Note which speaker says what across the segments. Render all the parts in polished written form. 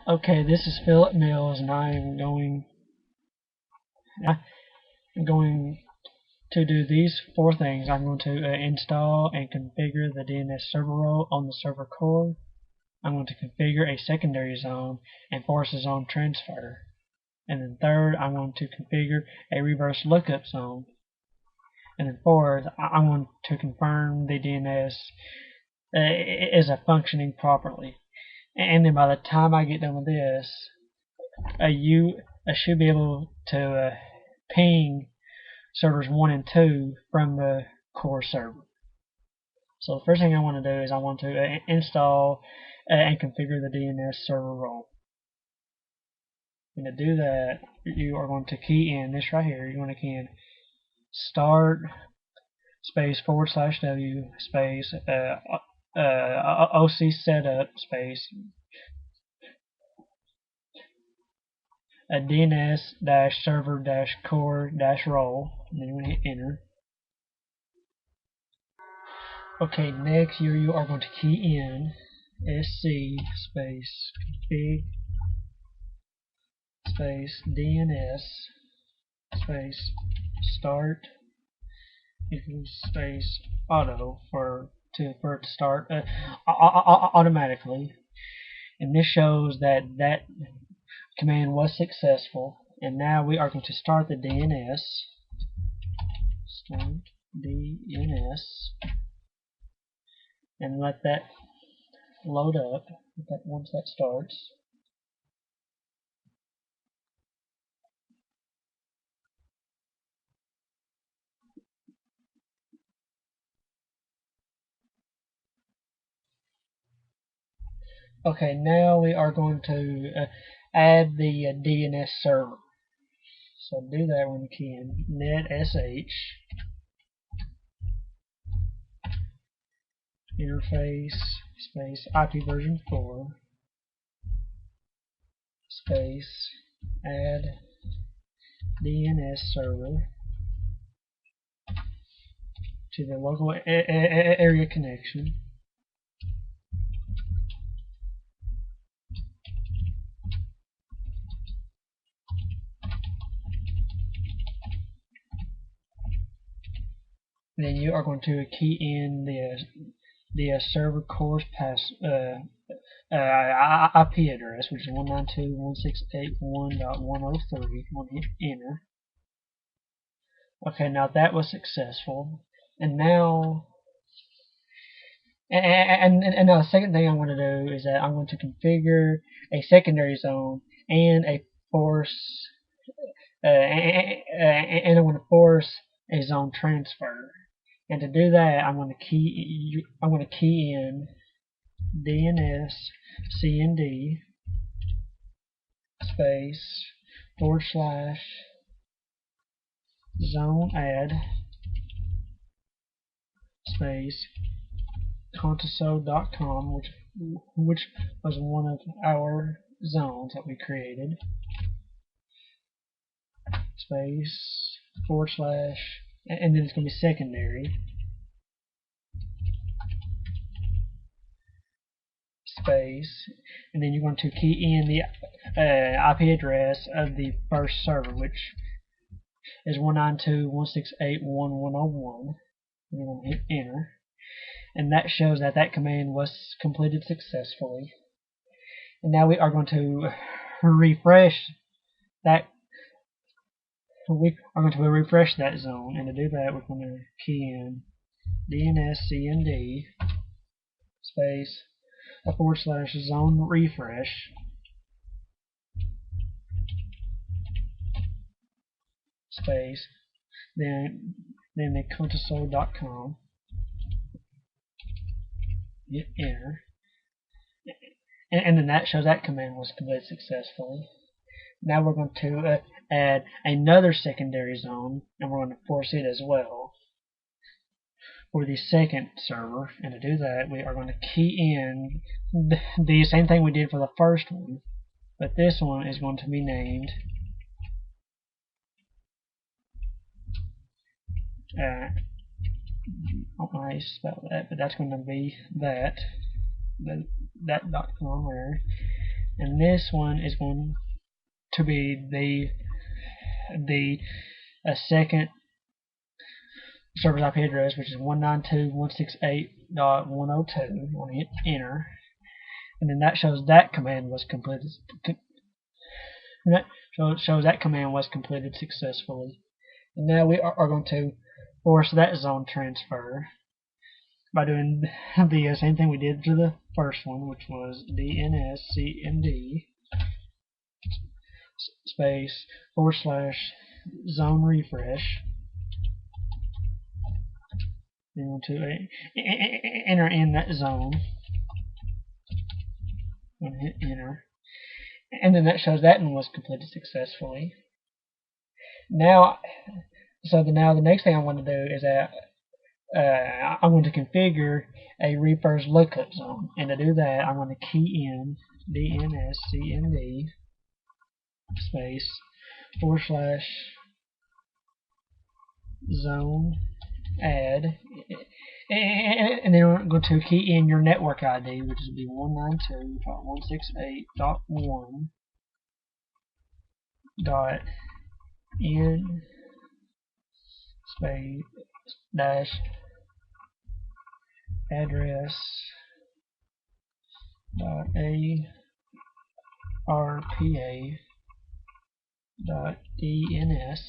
Speaker 1: Okay, this is Phillip Mills, and I'm going to do these four things. I'm going to install and configure the DNS server role on the server core. I'm going to configure a secondary zone and force a zone transfer. And then third, I'm going to configure a reverse lookup zone. And then fourth, I'm going to confirm the DNS is functioning properly. And then by the time I get done with this, you should be able to ping servers 1 and 2 from the core server. So the first thing I want to do is I want to install and configure the DNS server role. And to do that, you are going to key in this right here. You're going to key in start space /w space OC setup space a DNS-server-core-role, and then you're going to hit enter. Okay, next you are going to key in sc space config space DNS space start equals space auto for it to start automatically, and this shows that that command was successful. And now we are going to start the DNS. Start DNS, and let that load up. Once that starts, okay, now we are going to add the DNS server. So to do that, we're going to key in netsh interface space IP version 4 space add DNS server to the local area connection. Then you are going to key in the server core's IP address, which is 192.168.1.103. I'm going to hit enter. Okay, now that was successful, and now now the second thing I'm going to do is that I'm going to configure a secondary zone and a force and I'm going to force a zone transfer. And to do that, I'm going to key in DNS CND space /zone add space console.com, which was one of our zones that we created, space / and then it's going to be secondary space, and then you're going to key in the IP address of the first server, which is 192.168.1.101. You're going to hit enter, and that shows that that command was completed successfully. And now we are going to refresh that. We are going to refresh that zone, and to do that, we're going to key in DNS CND space a / zone refresh space then the console.com, hit enter, and then that shows that command was completed successfully. Now we're going to add another secondary zone, and we're going to force it as well for the second server. And to do that, we are going to key in the same thing we did for the first one, but this one is going to be named I don't know how you spell that, but that's going to be that.com there. and this one is going to be the second server's IP address, which is 192.168.102. You want to hit enter, and then that shows that command was completed. And that shows that command was completed successfully. And now we are going to force that zone transfer by doing the same thing we did to the first one, which was DNS CMD space / zone refresh. You want to enter in that zone and hit enter, and then that shows that one was completed successfully. Now the next thing I want to do is that I'm going to configure a refresh lookup zone, and to do that I'm going to key in DNS CMD space / zone add, and then we're going to key in your network ID, which will be 192.168.1.n space dash address .arpa .dns,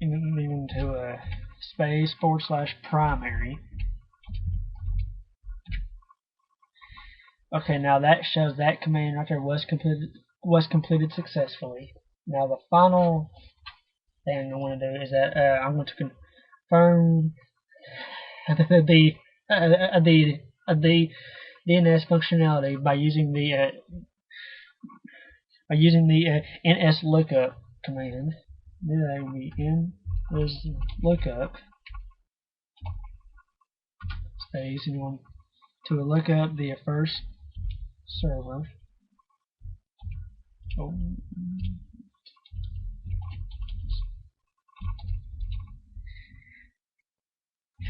Speaker 1: and then moving to a space / primary. Okay, now that shows that command right there was completed successfully. Now the final thing I want to do is that I'm going to confirm the DNS functionality by using the ns lookup command. That will be ns lookup space, and you want to look up the first server. Oh.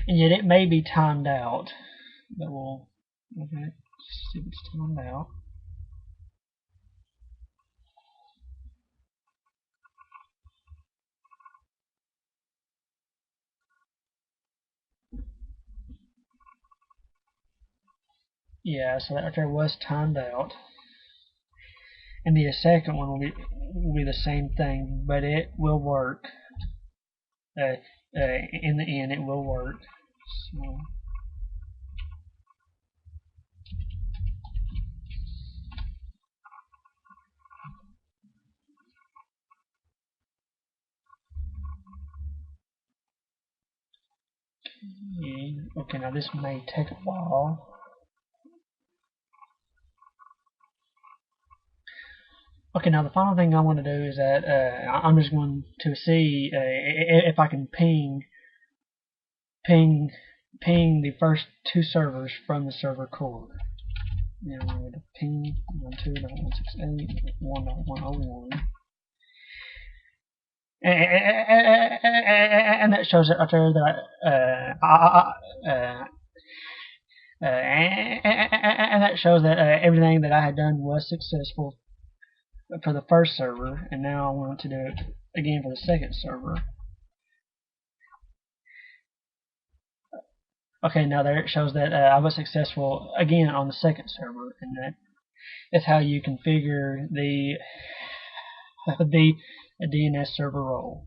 Speaker 1: And yet it may be timed out. But we'll see if it's timed out. Yeah, so that right there was timed out. And the second one will be the same thing, but it will work. In the end, it will work. So. Okay, now this may take a while. Okay, now the final thing I want to do is that I'm just going to see if I can ping the first two servers from the server core. Yeah, I'm going to ping 192.168.1.101. And that shows it right there and that shows that everything that I had done was successful for the first server, and now I want to do it again for the second server. Okay, now there it shows that I was successful again on the second server, and that's how you configure the DNS server role.